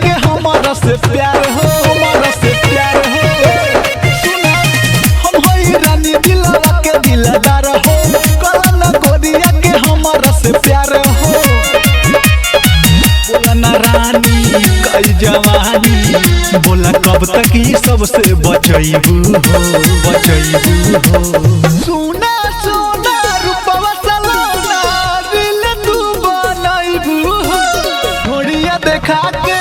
प्यार हो हमारा से प्यार हो सुना हम होई रानी दिलवा के दिलदार हो कलना गोरिया के हमारा से प्यार हो बोला ना रानी कई जवानी बोला कब तक ही सबसे बचैबू हो सुना सुना रूपवा सलोना दिल तू बनैबू हो घोड़िया देखा के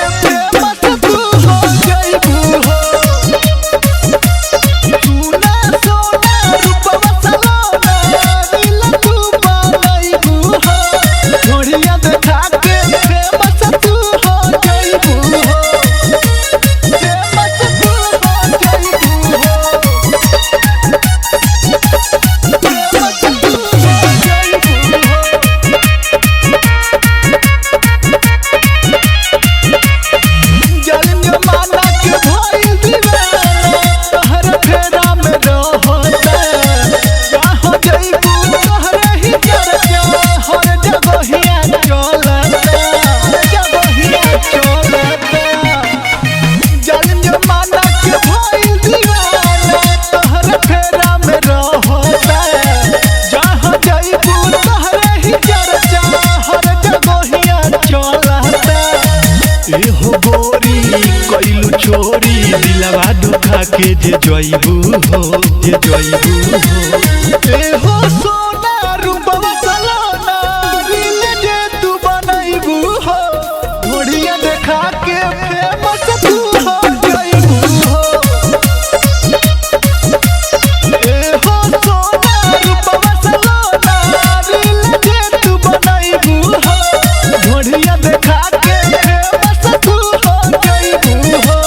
छोरी दिलवा दुखा के जे जइबू हो ए हो सोना रूपवा सलोना दिल जे तू बनैबू हो घोड़िया देखा के फेमस तू हो जइबू हो ए हो सोना रूपवा सलोना दिल जे तू बनैबू हो घोड़िया देखा के फेमस तू हो जइबू हो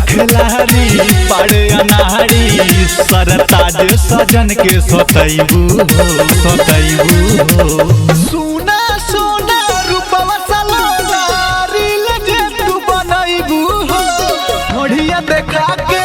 खिलाड़ी पाड़े अनाड़ी सरताज सजन के सतैबू हो सुना सुना रूपवा सलोना रील जे तू बनैबू हो घोड़िया देखा के